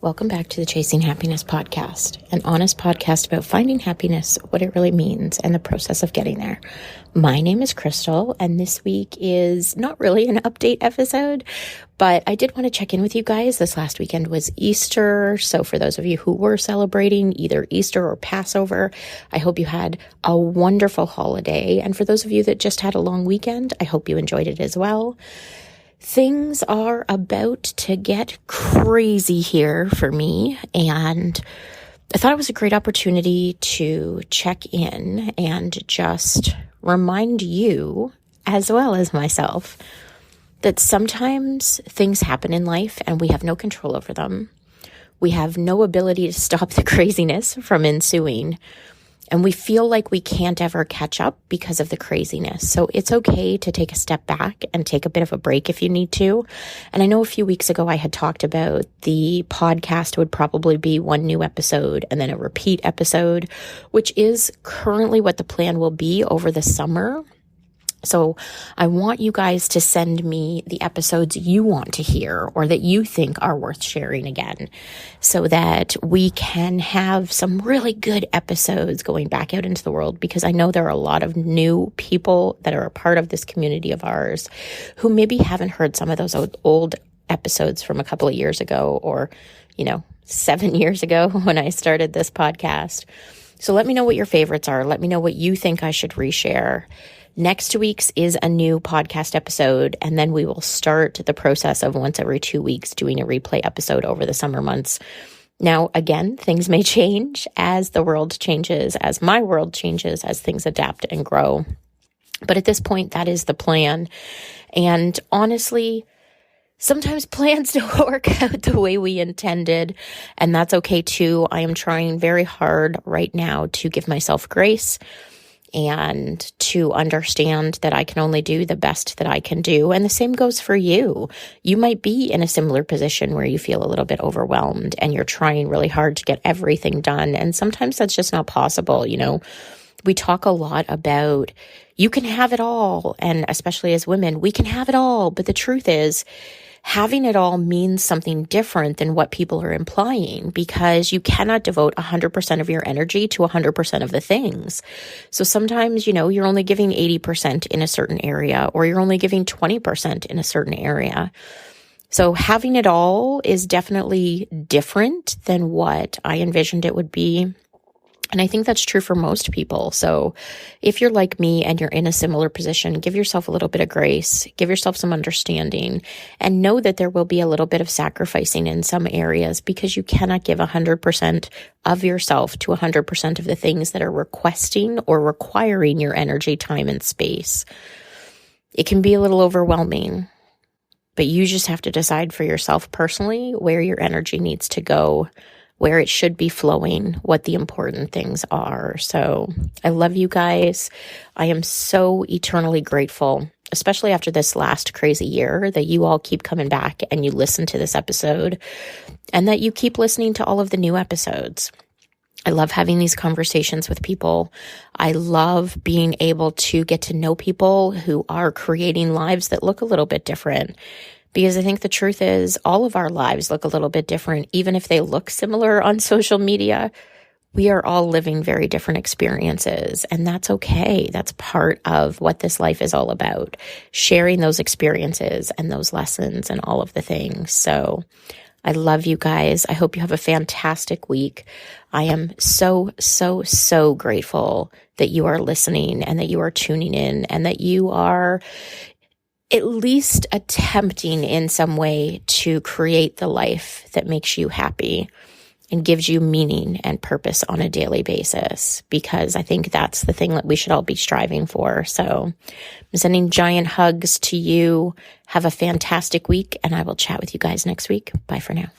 Welcome back to the Chasing Happiness podcast, an honest podcast about finding happiness, what it really means, and the process of getting there. My name is Crystal, and this week is not really an update episode, but I did want to check in with you guys. This last weekend was Easter, so for those of you who were celebrating either Easter or Passover, I hope you had a wonderful holiday, and for those of you that just had a long weekend, I hope you enjoyed it as well. Things are about to get crazy here for me, and I thought it was a great opportunity to check in and just remind you, as well as myself, that sometimes things happen in life and we have no control over them. We have no ability to stop the craziness from ensuing. And we feel like we can't ever catch up because of the craziness. So it's okay to take a step back and take a bit of a break if you need to. And I know a few weeks ago I had talked about the podcast would probably be one new episode and then a repeat episode, which is currently what the plan will be over the summer. So I want you guys to send me the episodes you want to hear or that you think are worth sharing again so that we can have some really good episodes going back out into the world, because I know there are a lot of new people that are a part of this community of ours who maybe haven't heard some of those old episodes from a couple of years ago or, 7 years ago when I started this podcast. So let me know what your favorites are. Let me know what you think I should reshare. Next week's is a new podcast episode, and then we will start the process of once every 2 weeks doing a replay episode over the summer months. Now, again, things may change as the world changes, as my world changes, as things adapt and grow. But at this point, that is the plan. And honestly, sometimes plans don't work out the way we intended, and that's okay too. I am trying very hard right now to give myself grace and to understand that I can only do the best that I can do. And the same goes for you. You might be in a similar position where you feel a little bit overwhelmed and you're trying really hard to get everything done. And sometimes that's just not possible. We talk a lot about you can have it all. And especially as women, we can have it all. But the truth is, having it all means something different than what people are implying, because you cannot devote 100% of your energy to 100% of the things. So sometimes, you're only giving 80% in a certain area, or you're only giving 20% in a certain area. So having it all is definitely different than what I envisioned it would be. And I think that's true for most people. So if you're like me and you're in a similar position, give yourself a little bit of grace, give yourself some understanding, and know that there will be a little bit of sacrificing in some areas, because you cannot give 100% of yourself to 100% of the things that are requesting or requiring your energy, time, and space. It can be a little overwhelming, but you just have to decide for yourself personally where your energy needs to go, where it should be flowing, what the important things are. So I love you guys. I am so eternally grateful, especially after this last crazy year, that you all keep coming back and you listen to this episode and that you keep listening to all of the new episodes. I love having these conversations with people. I love being able to get to know people who are creating lives that look a little bit different. Because I think the truth is all of our lives look a little bit different. Even if they look similar on social media, we are all living very different experiences. And that's okay. That's part of what this life is all about. Sharing those experiences and those lessons and all of the things. So I love you guys. I hope you have a fantastic week. I am so, so, so grateful that you are listening and that you are tuning in and that you are at least attempting in some way to create the life that makes you happy and gives you meaning and purpose on a daily basis, because I think that's the thing that we should all be striving for. So I'm sending giant hugs to you. Have a fantastic week, and I will chat with you guys next week. Bye for now.